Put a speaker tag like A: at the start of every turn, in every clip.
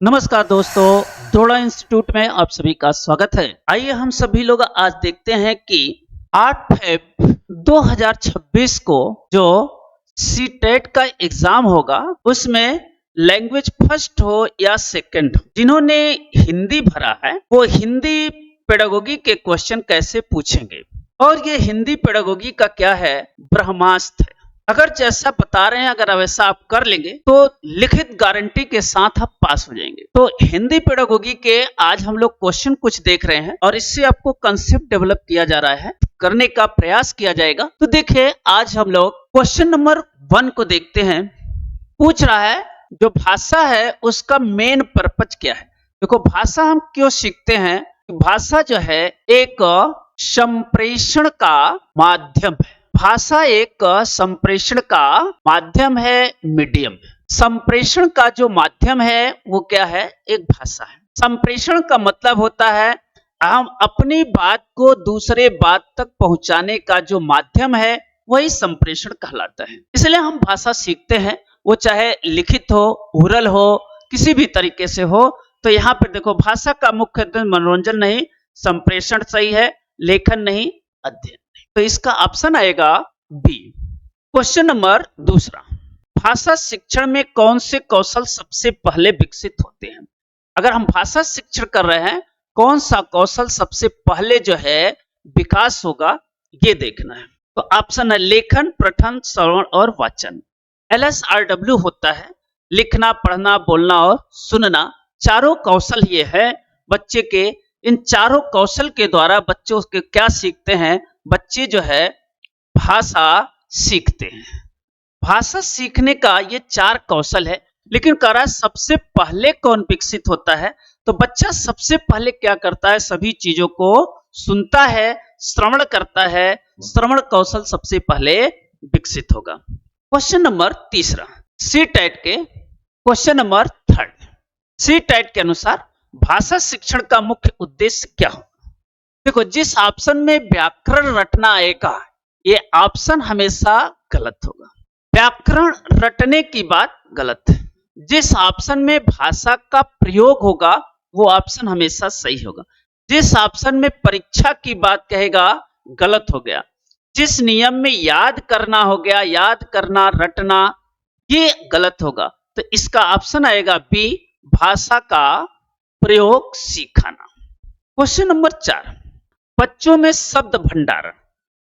A: नमस्कार दोस्तों, दोड़ा इंस्टीट्यूट में आप सभी का स्वागत है। आइए हम सभी लोग आज देखते हैं कि 8 फेब 2026 को जो सीटेट का एग्जाम होगा उसमें लैंग्वेज फर्स्ट हो या सेकंड हो, जिन्होंने हिंदी भरा है वो हिंदी पेडागोगी के क्वेश्चन कैसे पूछेंगे। और ये हिंदी पेडागोगी का क्या है, ब्रह्मास्त्र है। अगर जैसा बता रहे हैं अगर वैसा आप कर लेंगे तो लिखित गारंटी के साथ आप पास हो जाएंगे। तो हिंदी पेडागोगी के आज हम लोग क्वेश्चन कुछ देख रहे हैं और इससे आपको कंसेप्ट डेवलप किया जा रहा है, करने का प्रयास किया जाएगा। तो देखिए आज हम लोग क्वेश्चन नंबर 1 को देखते हैं। पूछ रहा है जो भाषा है उसका मेन पर्पज क्या है। देखो भाषा हम क्यों सीखते हैं, भाषा जो है एक संप्रेषण का माध्यम है। भाषा एक संप्रेषण का माध्यम है, मीडियम। संप्रेषण का जो माध्यम है वो क्या है, एक भाषा है। संप्रेषण का मतलब होता है हम अपनी बात को दूसरे बात तक पहुंचाने का जो माध्यम है वही संप्रेषण कहलाता है। इसलिए हम भाषा सीखते हैं, वो चाहे लिखित हो, ओरल हो, किसी भी तरीके से हो। तो यहाँ पे देखो भाषा का मुख्य मनोरंजन नहीं, संप्रेषण सही है, लेखन नहीं, अध्ययन। तो इसका ऑप्शन आएगा बी। क्वेश्चन नंबर 2, भाषा शिक्षण में कौन से कौशल सबसे पहले विकसित होते हैं। अगर हम भाषा शिक्षण कर रहे हैं कौन सा कौशल सबसे पहले जो है विकास होगा, ये देखना है। तो ऑप्शन है लेखन, पठन, श्रवण और वाचन। LSRW होता है लिखना, पढ़ना, बोलना और सुनना। चारों कौशल ये है बच्चे के। इन चारों कौशल के द्वारा बच्चों के क्या सीखते हैं, बच्चे जो है भाषा सीखते हैं। भाषा सीखने का ये 4 कौशल है, लेकिन कह रहा है सबसे पहले कौन विकसित होता है। तो बच्चा सबसे पहले क्या करता है, सभी चीजों को सुनता है, श्रवण करता है। श्रवण कौशल सबसे पहले विकसित होगा। क्वेश्चन नंबर 3, सीटेट के क्वेश्चन नंबर 3, सीटेट के अनुसार भाषा शिक्षण का मुख्य उद्देश्य क्या होगा। देखो जिस ऑप्शन में व्याकरण रटना आएगा ये ऑप्शन हमेशा गलत होगा। व्याकरण रटने की बात गलत है। जिस ऑप्शन में भाषा का प्रयोग होगा वो ऑप्शन हमेशा सही होगा। जिस ऑप्शन में परीक्षा की बात कहेगा गलत हो गया। जिस नियम में याद करना हो गया, याद करना, रटना, ये गलत होगा। तो इसका ऑप्शन आएगा बी, भाषा का प्रयोग सिखाना। क्वेश्चन नंबर 4, बच्चों में शब्द भंडारण।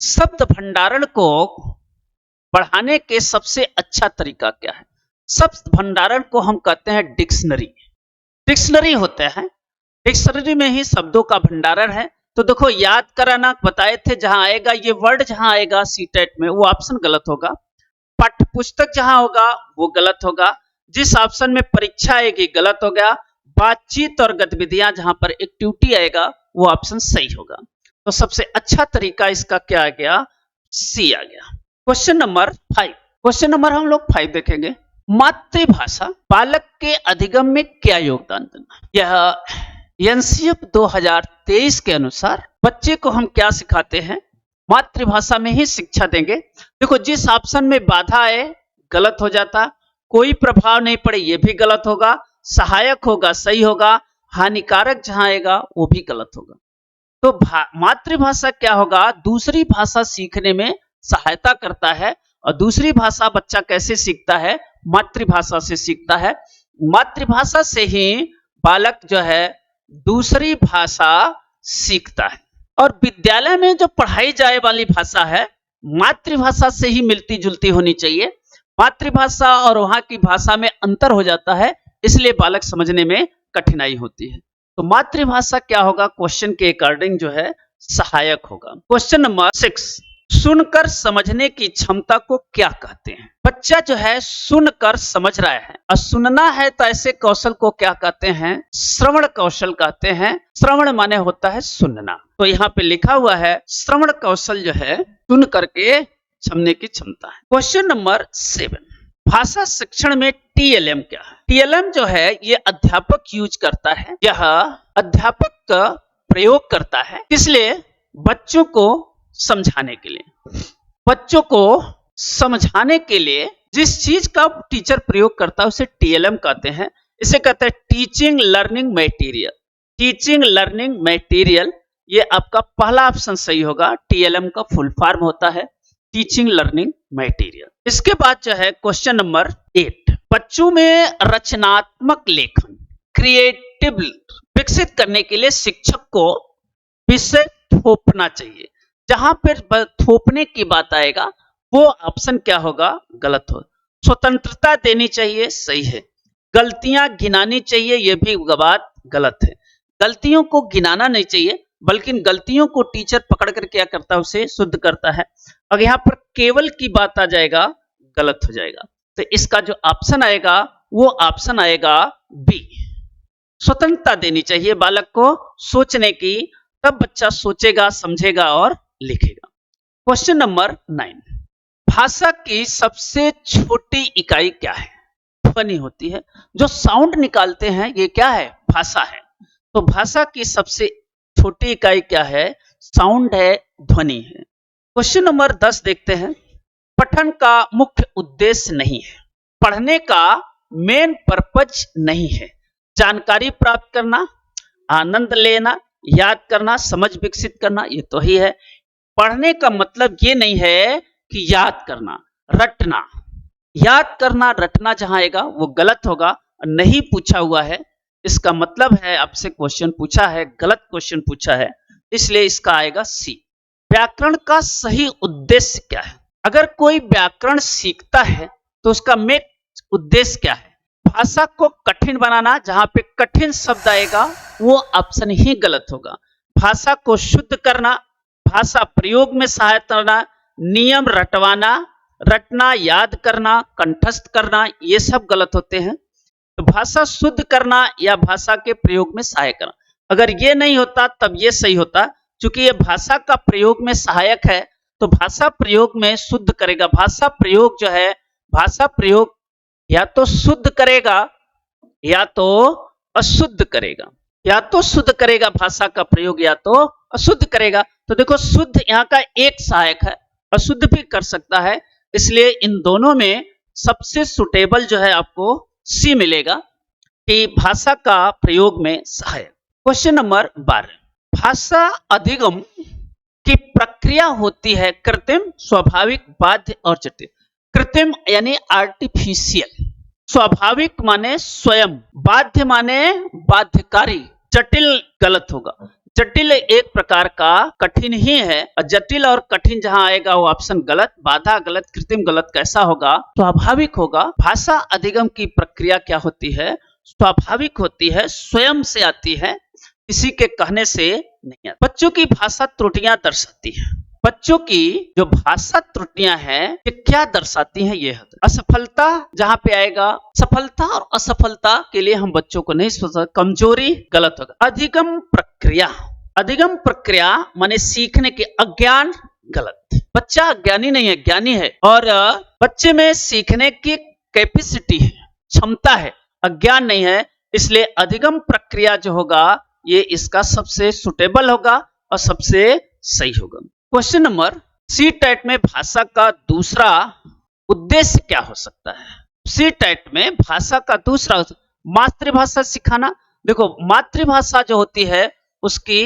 A: शब्द भंडारण को बढ़ाने के सबसे अच्छा तरीका क्या है। शब्द भंडारण को हम कहते हैं डिक्शनरी। डिक्शनरी होता है, डिक्शनरी में ही शब्दों का भंडारण है। तो देखो याद कराना बताए थे, जहां आएगा ये वर्ड, जहां आएगा सीटेट में वो ऑप्शन गलत होगा। पाठ्य पुस्तक जहां होगा वो गलत होगा। जिस ऑप्शन में परीक्षा आएगी गलत हो गया। बातचीत और गतिविधियां जहां पर एक्टिविटी आएगा वो ऑप्शन सही होगा। तो सबसे अच्छा तरीका इसका क्या आ गया, सी आ गया। क्वेश्चन नंबर 5, क्वेश्चन नंबर हम लोग 5 देखेंगे। मातृभाषा बालक के अधिगम में क्या योगदान देना। यह एनसीएफ 2023 के अनुसार बच्चे को हम क्या सिखाते हैं, मातृभाषा में ही शिक्षा देंगे। देखो जिस ऑप्शन में बाधा आए गलत हो जाता, कोई प्रभाव नहीं पड़े ये भी गलत होगा, सहायक होगा सही होगा, हानिकारक जहां आएगा वो भी गलत होगा। तो मातृभाषा क्या होगा, दूसरी भाषा सीखने में सहायता करता है। और दूसरी भाषा बच्चा कैसे सीखता है, मातृभाषा से सीखता है। मातृभाषा से ही बालक जो है दूसरी भाषा सीखता है। और विद्यालय में जो पढ़ाई जाए वाली भाषा है मातृभाषा से ही मिलती जुलती होनी चाहिए। मातृभाषा और वहां की भाषा में अंतर हो जाता है, इसलिए बालक समझने में कठिनाई होती है। तो मातृभाषा क्या होगा, क्वेश्चन के अकॉर्डिंग जो है सहायक होगा। क्वेश्चन नंबर 6, सुनकर समझने की क्षमता को क्या कहते हैं। बच्चा जो है सुनकर समझ रहा है, और सुनना है तो ऐसे कौशल को क्या कहते हैं, श्रवण कौशल कहते हैं। श्रवण माने होता है सुनना। तो यहाँ पे लिखा हुआ है श्रवण कौशल जो है सुन करके समझने की क्षमता है। क्वेश्चन नंबर 7, भाषा शिक्षण में TLM क्या है। TLM जो है ये अध्यापक यूज करता है, यह अध्यापक का प्रयोग करता है, इसलिए बच्चों को समझाने के लिए, बच्चों को समझाने के लिए जिस चीज का टीचर प्रयोग करता है उसे TLM कहते हैं। इसे कहते हैं teaching learning material. Teaching learning material, ये आपका पहला ऑप्शन सही होगा। टीएलएम का फुल फॉर्म होता है टीचिंग लर्निंग मटेरियल। इसके बाद जो है क्वेश्चन नंबर 8, बच्चों में रचनात्मक लेखन क्रिएटिव विकसित करने के लिए शिक्षक को विषय थोपना चाहिए। जहां पर थोपने की बात आएगा वो ऑप्शन क्या होगा, गलत हो। स्वतंत्रता देनी चाहिए, सही है। गलतियां गिनानी चाहिए, यह भी बात गलत है। गलतियों को गिनाना नहीं चाहिए, बल्कि गलतियों को टीचर पकड़ कर क्या करता है, उसे शुद्ध करता है। अगर यहाँ पर केवल की बात आ जाएगा, गलत हो जाएगा। तो इसका जो ऑप्शन आएगा वो ऑप्शन आएगा बी। स्वतंत्रता देनी चाहिए बालक को सोचने की, तब बच्चा सोचेगा, समझेगा और लिखेगा। क्वेश्चन नंबर 9, भाषा की सबसे छोटी इकाई क्या है? ध्वनि होती है। जो साउंड निकालते हैं ये क्या है, भाषा है। तो भाषा की सबसे छोटी इकाई क्या है, साउंड है, ध्वनि है। क्वेश्चन नंबर 10 देखते हैं। पठन का मुख्य उद्देश्य नहीं है, पढ़ने का मेन पर्पज नहीं है। जानकारी प्राप्त करना, आनंद लेना, याद करना, समझ विकसित करना, ये तो ही है। पढ़ने का मतलब ये नहीं है कि याद करना, रटना। याद करना, रटना जहां आएगा वो गलत होगा, नहीं पूछा हुआ है। इसका मतलब है आपसे क्वेश्चन पूछा है, गलत क्वेश्चन पूछा है, इसलिए इसका आएगा सी। व्याकरण का सही उद्देश्य क्या है? अगर कोई व्याकरण सीखता है तो उसका मेन उद्देश्य क्या है? भाषा को कठिन बनाना, जहां पे कठिन शब्द आएगा वो ऑप्शन ही गलत होगा। भाषा को शुद्ध करना, भाषा प्रयोग में सहायता करना, नियम रटवाना, रटना, याद करना, कंठस्थ करना, ये सब गलत होते हैं। तो भाषा शुद्ध करना या भाषा के प्रयोग में सहायक करना, अगर ये नहीं होता तब ये सही होता। क्योंकि ये भाषा का प्रयोग में सहायक है तो भाषा प्रयोग में शुद्ध करेगा। भाषा प्रयोग जो है, भाषा प्रयोग या तो शुद्ध करेगा या तो अशुद्ध करेगा, या तो शुद्ध करेगा भाषा का प्रयोग या तो अशुद्ध करेगा। तो देखो शुद्ध यहाँ का एक सहायक है, अशुद्ध भी कर सकता है, इसलिए इन दोनों में सबसे सुटेबल जो है आपको सी मिलेगा कि भाषा का प्रयोग में सहायक। क्वेश्चन नंबर 12, भाषा अधिगम की प्रक्रिया होती है कृत्रिम, स्वाभाविक, बाध्य और जटिल। कृत्रिम यानी आर्टिफिशियल, स्वाभाविक माने स्वयं, बाध्य माने बाध्यकारी, जटिल गलत होगा। जटिल एक प्रकार का कठिन ही है, जटिल और कठिन जहां आएगा वो ऑप्शन गलत, बाधा गलत, कृत्रिम गलत। कैसा होगा, स्वाभाविक होगा। भाषा अधिगम की प्रक्रिया क्या होती है, स्वाभाविक होती है, स्वयं से आती है, किसी के कहने से नहीं आती। बच्चों की भाषा त्रुटियां दर्शाती है। बच्चों की जो भाषा त्रुटियां हैं ये क्या दर्शाती हैं, ये है असफलता, जहां पे आएगा सफलता और असफलता के लिए हम बच्चों को नहीं सोच सकते, कमजोरी गलत होगा। अधिगम प्रक्रिया, अधिगम प्रक्रिया माने सीखने के, अज्ञान गलत। बच्चा अज्ञानी नहीं है, ज्ञानी है, और बच्चे में सीखने की कैपेसिटी है, क्षमता है, अज्ञान नहीं है, इसलिए अधिगम प्रक्रिया जो होगा ये इसका सबसे सुटेबल होगा और सबसे सही होगा। क्वेश्चन नंबर सी टेट में भाषा का दूसरा उद्देश्य क्या हो सकता है? सी टेट में भाषा का दूसरा, मातृभाषा सिखाना। देखो मातृभाषा जो होती है उसकी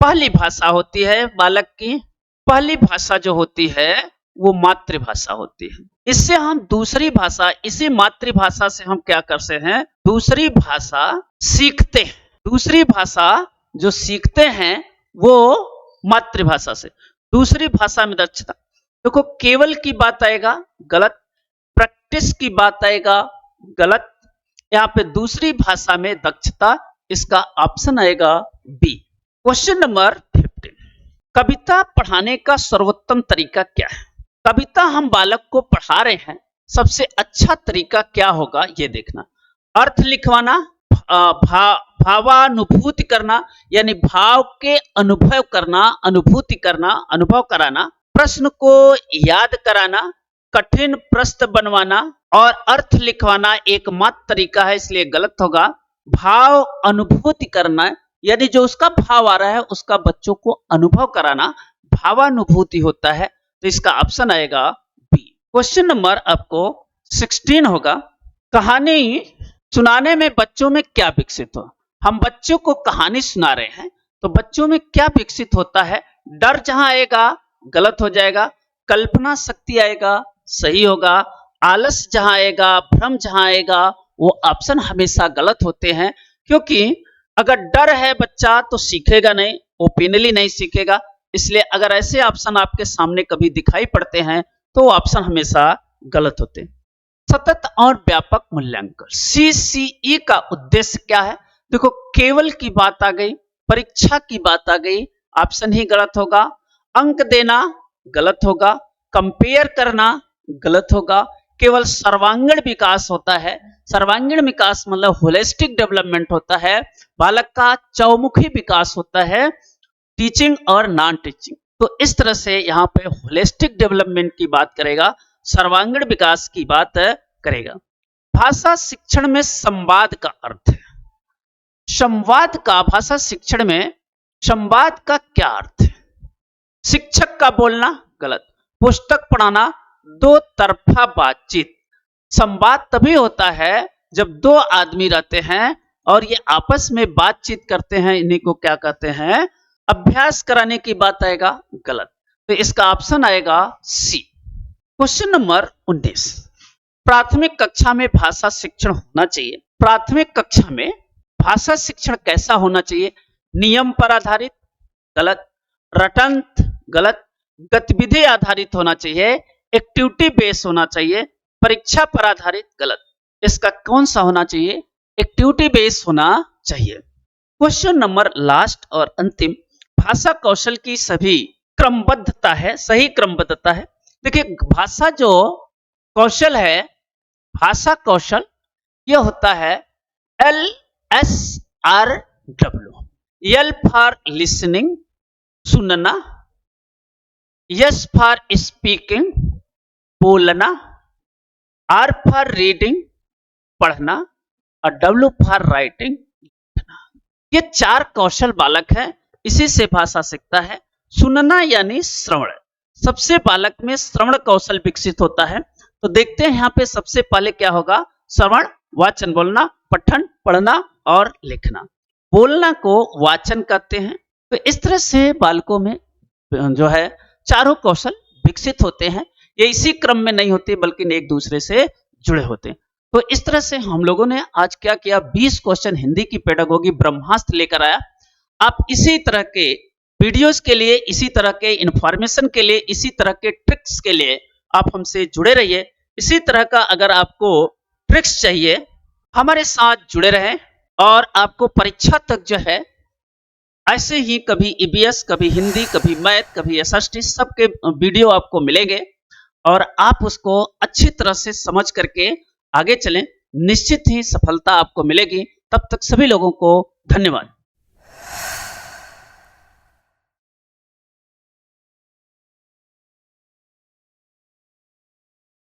A: पहली भाषा होती है, बालक की पहली भाषा जो होती है वो मातृभाषा होती है। इससे हम दूसरी भाषा, इसी मातृभाषा से हम क्या करते हैं, दूसरी भाषा सीखते हैं। दूसरी भाषा जो सीखते हैं वो मातृभाषा से, दूसरी भाषा में दक्षता। देखो केवल की बात आएगा गलत, प्रैक्टिस की बात आएगा गलत, यहाँ पे दूसरी भाषा में दक्षता, इसका ऑप्शन आएगा बी। क्वेश्चन नंबर 15, कविता पढ़ाने का सर्वोत्तम तरीका क्या है? कविता हम बालक को पढ़ा रहे हैं, सबसे अच्छा तरीका क्या होगा ये देखना। अर्थ लिखवाना, भावानुभूति करना यानी भाव के अनुभव करना, अनुभूति करना, अनुभव कराना, प्रश्न को याद कराना, कठिन प्रश्न बनवाना और अर्थ लिखवाना एकमात्र तरीका है, इसलिए गलत होगा। भाव अनुभूति करना यानी जो उसका भाव आ रहा है उसका बच्चों को अनुभव कराना, भावानुभूति होता है, तो इसका ऑप्शन आएगा बी। क्वेश्चन नंबर आपको 16 होगा, कहानी सुनाने में बच्चों में क्या विकसित हो। हम बच्चों को कहानी सुना रहे हैं तो बच्चों में क्या विकसित होता है। डर जहां आएगा गलत हो जाएगा, कल्पना शक्ति आएगा सही होगा, आलस जहां आएगा, भ्रम जहां आएगा, वो ऑप्शन हमेशा गलत होते हैं। क्योंकि अगर डर है बच्चा तो सीखेगा नहीं, ओपिनियनली नहीं सीखेगा। इसलिए अगर ऐसे ऑप्शन आपके सामने कभी दिखाई पड़ते हैं तो ऑप्शन हमेशा गलत होते हैं। सतत और व्यापक मूल्यांकन सीसीई का उद्देश्य क्या है। देखो केवल की बात आ गई, परीक्षा की बात आ गई, ऑप्शन ही गलत होगा। अंक देना गलत होगा, कंपेयर करना गलत होगा। केवल सर्वांगीण विकास होता है। सर्वांगीण विकास मतलब होलिस्टिक डेवलपमेंट होता है। बालक का चौमुखी विकास होता है, टीचिंग और नॉन टीचिंग। तो इस तरह से यहाँ पे होलिस्टिक डेवलपमेंट की बात करेगा, सर्वांगीण विकास की बात करेगा। भाषा शिक्षण में संवाद का अर्थ है। संवाद का भाषा शिक्षण में संवाद का क्या अर्थ है। शिक्षक का बोलना गलत, पुस्तक पढ़ाना, दो तरफा बातचीत। संवाद तभी होता है जब दो आदमी रहते हैं और ये आपस में बातचीत करते हैं, इन्हीं को क्या कहते हैं, अभ्यास कराने की बात आएगा गलत। तो इसका ऑप्शन आएगा सी। क्वेश्चन नंबर 19, प्राथमिक कक्षा में भाषा शिक्षण होना चाहिए। प्राथमिक कक्षा में भाषा शिक्षण कैसा होना चाहिए। नियम पर आधारित गलत, रटंत गलत, गतिविधि आधारित होना चाहिए, एक्टिविटी बेस होना चाहिए, परीक्षा पर आधारित गलत। इसका कौन सा होना चाहिए, एक्टिविटी बेस होना चाहिए। क्वेश्चन नंबर लास्ट और अंतिम, भाषा कौशल की सभी क्रमबद्धता है, सही क्रमबद्धता है। देखिए भाषा जो कौशल है, भाषा कौशल यह होता है LSRW। L फॉर लिसनिंग सुनना, S फॉर स्पीकिंग बोलना, R फॉर रीडिंग पढ़ना और W फॉर राइटिंग लिखना। ये चार कौशल बालक है, इसी से भाषा सीखता है। सुनना यानी श्रवण, सबसे बालक में श्रवण कौशल विकसित होता है। तो देखते हैं यहाँ पे सबसे पहले क्या होगा, श्रवण, वाचन बोलना, पठन पढ़ना और लिखना। बोलना को वाचन कहते हैं। तो इस तरह से बालकों में जो है चारों कौशल विकसित होते हैं। ये इसी क्रम में नहीं होते बल्कि एक दूसरे से जुड़े होते हैं। तो इस तरह से हम लोगों ने आज क्या किया, 20 क्वेश्चन हिंदी की पेडागोगी ब्रह्मास्त्र लेकर आया। आप इसी तरह के वीडियोस के लिए, इसी तरह के इंफॉर्मेशन के लिए, इसी तरह के ट्रिक्स के लिए आप हमसे जुड़े रहिए। इसी तरह का अगर आपको ट्रिक्स चाहिए हमारे साथ जुड़े रहें और आपको परीक्षा तक जो है ऐसे ही कभी ईबीएस, कभी हिंदी, कभी मैथ, कभी एसएसटी सबके वीडियो आपको मिलेंगे और आप उसको अच्छी तरह से समझ करके आगे चलें, निश्चित ही सफलता आपको मिलेगी। तब तक सभी लोगों को धन्यवाद।